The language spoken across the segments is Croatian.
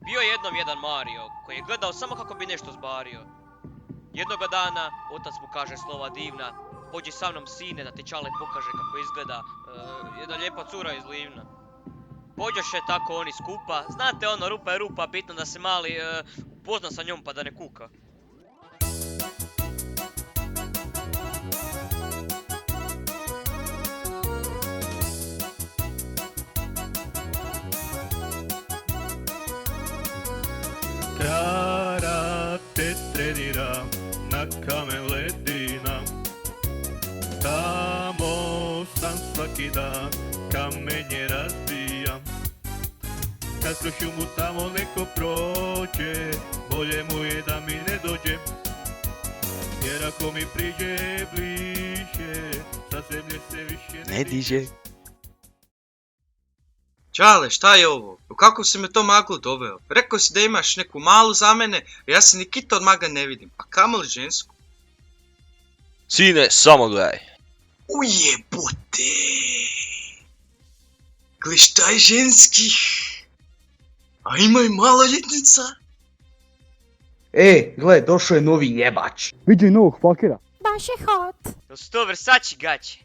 Bio je jednom jedan Mario koji je gledao samo kako bi nešto zbario. Jednoga dana otac mu kaže slova divna: pođi sa mnom sine da ti čale pokaže kako izgleda jedna lijepa cura iz Livna. Pođoše tako oni skupa, znate ono, rupa je rupa, bitno da se mali upozna sa njom pa da ne kuka. Karate treniram na kamen ledina. Tamo sam svaki dan, kamenje razbijam. Kad kroz šumu tamo neko prođe, bolje mu je da mi ne dođe. Jer ako mi priđe bliže, sa zemlje se više ne diže. Čale, šta je ovo? U kako si me to maglu doveo? Rekao si da imaš neku malu za mene, a ja se ni kita od maga ne vidim. A kamoli žensku? Sine, samo gledaj. Ujebote! Gle, šta je ženskih? A ima i maloljetnica? Gle, došao je novi jebač. Viđaj novog fakera. Baš je hot. To su to Versace gaće.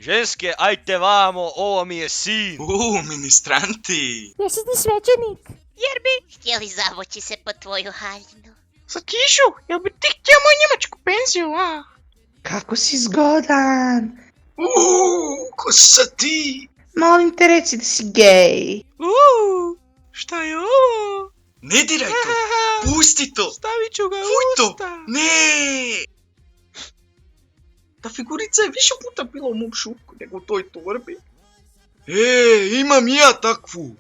Ženske, ajte vamo, ovo mi je sin. Ministranti! Jesi ti svećenik? Jer bi htjeli zavući se po tvoju haljinu. Satišu, jel bi ti htio moju njemačku penziju, a? Kako si zgodan. Ko si ti? Molim te reci da si gej. Šta je ovo? Ne diraj to! Pusti to! Stavit ću ga u Fuj to! usta. Ne! Ta figurica je više puta bila u mom šupku nego u toj torbi. Imam i ja takvu!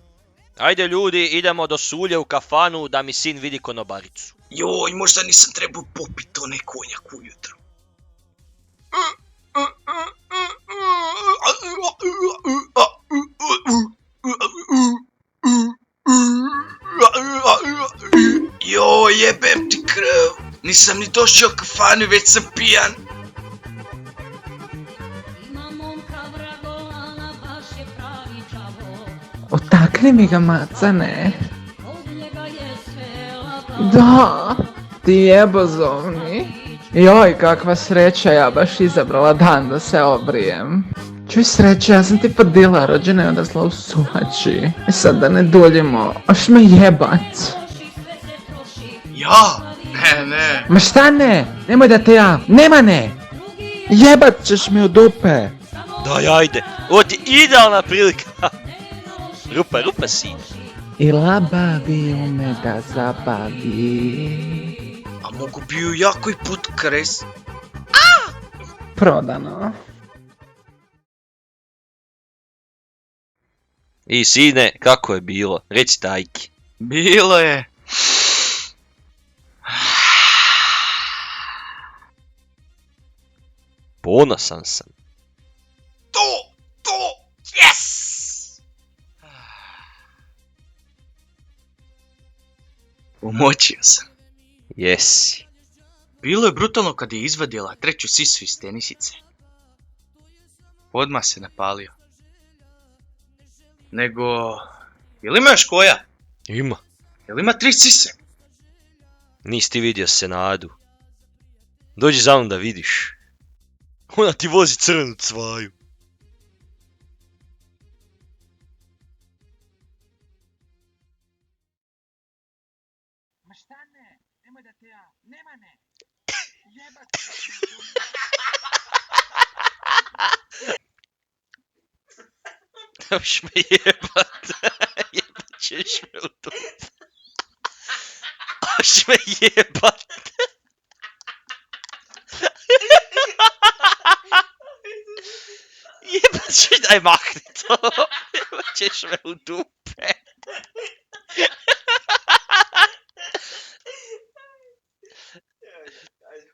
Ajde ljudi, idemo do Sulje u kafanu da mi sin vidi konobaricu. Joj, možda nisam trebao popit onaj konjak ujutro. Joj, jebem ti krv. Nisam ni došao u kafanu, već sam pijan. Otakni mi ga, macane. Da, ti jebozovni. Joj, kakva sreća, ja baš izabrala dan da se obrijem. Čuj sreća, ja sam ti podila, rođena je odrasla u Suhači. I sad da ne duljimo, oš me jebac. Ja? Ne. Ma šta ne? Nemoj da te ja, nema ne! Jebat ćeš mi u dupe. Daj, ajde, ovo ti idealna prilika. Rupa sin. I labavi ume da zabavi. A mogu bi ju jako i put kres. Prodano. I sine, kako je bilo? Reci tajki. Bilo je. Ponosan sam. To, yes! Umočio sam. Jesi. Bilo je brutalno kad je izvadila treću sisu iz tenisice. Odmah se napalio. Nego, jel ima još koja? Ima. Jel ima 3 sise? Nisi ti vidio Senadu. Dođi za mnom da vidiš. Ona ti vozi crvenu cvaju. Ma šta ne? Nemoj da te ja, nema ne! Jebat Daš me jebat. Jebat ćeš me u to. Daš me jebat. Jebat ćeš, daj mahni to. Jebat ćeš me u dupe. Ajde.